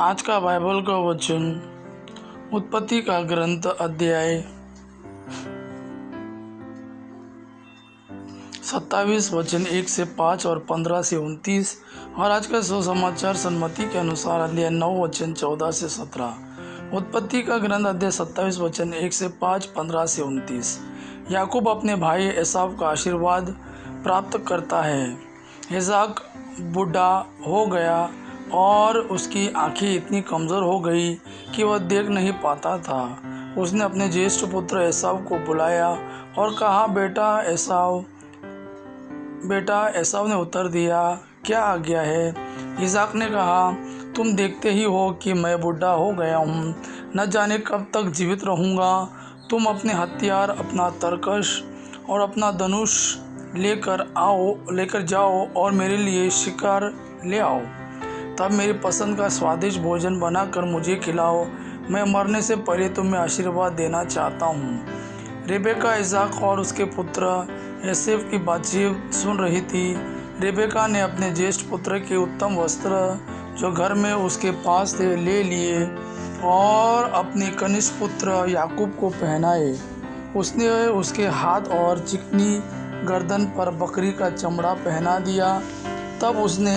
आज का बाइबल का वचन उत्पत्ति का ग्रंथ अध्याय 27 वचन 1 से 5 और 15 से 29। और आज का सुसमाचार सन्मति के अनुसार अध्याय 9 वचन 14 से 17। उत्पत्ति का ग्रंथ अध्याय 27 वचन 1 से 5, 15 से 29। याकूब अपने भाई एसाव का आशीर्वाद प्राप्त करता है। इसाक बूढ़ा हो गया और उसकी आंखें इतनी कमज़ोर हो गई कि वह देख नहीं पाता था। उसने अपने ज्येष्ठ पुत्र एसाव को बुलाया और कहा, बेटा एसाव ने उत्तर दिया, क्या आज्ञा है? इसाक ने कहा, तुम देखते ही हो कि मैं बूढ़ा हो गया हूँ, न जाने कब तक जीवित रहूँगा। तुम अपने हथियार, अपना तरकश और अपना धनुष लेकर जाओ और मेरे लिए शिकार ले आओ। तब मेरी पसंद का स्वादिष्ट भोजन बनाकर मुझे खिलाओ। मैं मरने से पहले तुम्हें आशीर्वाद देना चाहता हूँ। रेबेका इसाक और उसके पुत्र एसेव की बातचीत सुन रही थी। रेबेका ने अपने ज्येष्ठ पुत्र के उत्तम वस्त्र जो घर में उसके पास थे ले लिए और अपने कनिष्ठ पुत्र याकूब को पहनाए। उसने उसके हाथ और चिकनी गर्दन पर बकरी का चमड़ा पहना दिया। तब उसने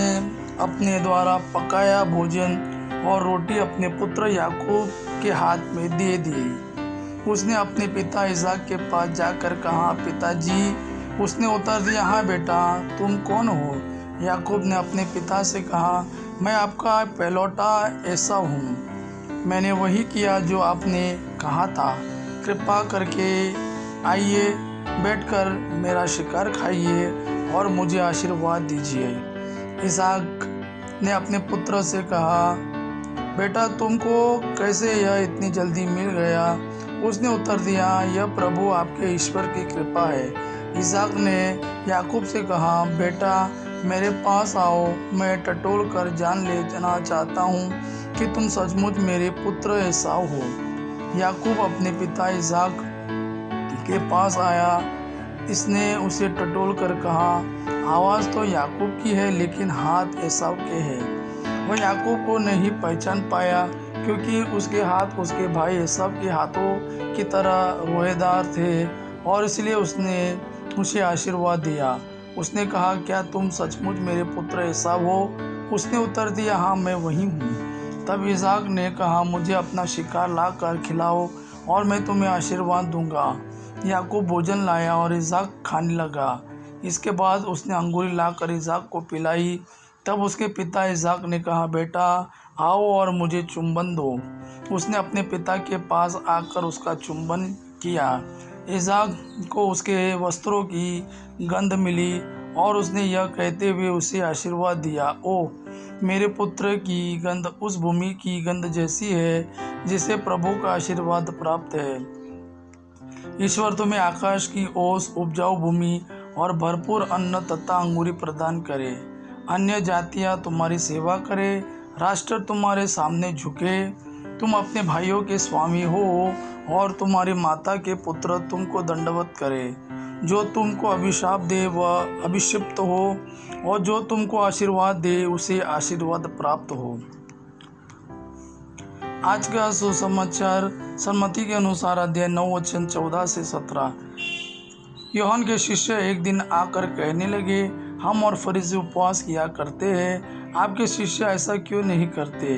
अपने द्वारा पकाया भोजन और रोटी अपने पुत्र याकूब के हाथ में दे दी। उसने अपने पिता इसाक के पास जाकर कहा, पिताजी। उसने उत्तर दिया, हाँ बेटा, तुम कौन हो? याकूब ने अपने पिता से कहा, मैं आपका पहलौठा एसाव हूँ। मैंने वही किया जो आपने कहा था। कृपा करके आइए, बैठकर मेरा शिकार खाइए और मुझे आशीर्वाद दीजिए। इसाक ने अपने पुत्र से कहा, बेटा, तुमको कैसे यह इतनी जल्दी मिल गया? उसने उत्तर दिया, यह प्रभु आपके ईश्वर की कृपा है। इसाक ने याकूब से कहा, बेटा, मेरे पास आओ। मैं टटोल कर जान लेना चाहता हूँ कि तुम सचमुच मेरे पुत्र एसाव हो। याकूब अपने पिता इसाक के पास आया। इसने उसे टटोल कर कहा, आवाज़ तो याकूब की है लेकिन हाथ एसाव के हैं। वह याकूब को नहीं पहचान पाया क्योंकि उसके हाथ उसके भाई एसाव के हाथों की तरह रोएदार थे और इसलिए उसने उसे आशीर्वाद दिया। उसने कहा, क्या तुम सचमुच मेरे पुत्र एसाव हो? उसने उत्तर दिया, हाँ, मैं वही हूँ। तब इसाक ने कहा, मुझे अपना शिकार ला कर खिलाओ और मैं तुम्हें आशीर्वाद दूंगा। याकूब भोजन लाया और इसाक खाने लगा। इसके बाद उसने अंगूरी लाकर इसाक को पिलाई। तब उसके पिता इसाक ने कहा, बेटा, आओ और मुझे चुंबन दो। उसने अपने पिता के पास आकर उसका चुंबन किया। इसाक को उसके वस्त्रों की गंध मिली और उसने यह कहते हुए उसे आशीर्वाद दिया, ओ मेरे पुत्र की गंध उस भूमि की गंध जैसी है जिसे प्रभु का आशीर्वाद प्राप्त है। ईश्वर तुम्हें आकाश की ओस, उपजाऊ भूमि और भरपूर अन्न तथा अंगूरी प्रदान करे। अन्य जातियां तुम्हारी सेवा करे, राष्ट्र तुम्हारे सामने झुके। तुम अपने भाइयों के स्वामी हो और तुम्हारी माता के पुत्र तुमको दंडवत करे। जो तुमको अभिशाप दे वह अभिषिप्त हो और जो तुमको आशीर्वाद दे उसे आशीर्वाद प्राप्त हो। आज का सुसमाचार सन्मति के अनुसार अध्याय 9 वचन 14 से 17। यूहन्ना के शिष्य एक दिन आकर कहने लगे, हम और फरीसी उपवास किया करते हैं, आपके शिष्य ऐसा क्यों नहीं करते?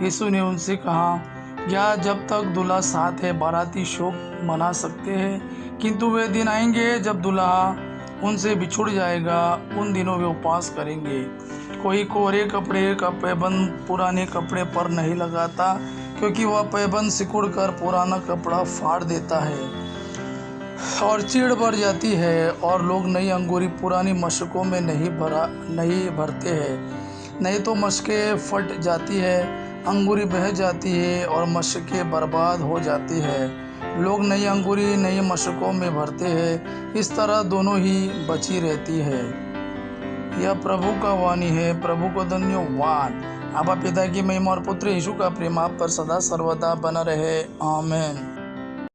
यीशु ने उनसे कहा, क्या जब तक दूल्हा साथ है बाराती शोक मना सकते हैं? किंतु वे दिन आएंगे जब दूल्हा उनसे बिछुड़ जाएगा, उन दिनों वे उपवास करेंगे। कोई कोरे कपड़े का पैबंद पुराने कपड़े पर नहीं लगाता, क्योंकि वह पैबंद सिकुड़ कर पुराना कपड़ा फाड़ देता है और चीड़ बढ़ जाती है, और लोग नई अंगूरी पुरानी मशकों में नहीं भरते हैं। नहीं तो मशकें फट जाती है, अंगूरी बह जाती है और मशकें बर्बाद हो जाती है। लोग नई अंगूरी नई मशकों में भरते हैं, इस तरह दोनों ही बची रहती है। यह प्रभु का वाणी है। प्रभु को धन्यवाद। आबा पिता की महिमा और पुत्र यीशु का प्रेम आप पर सदा सर्वदा बना रहे। आमीन।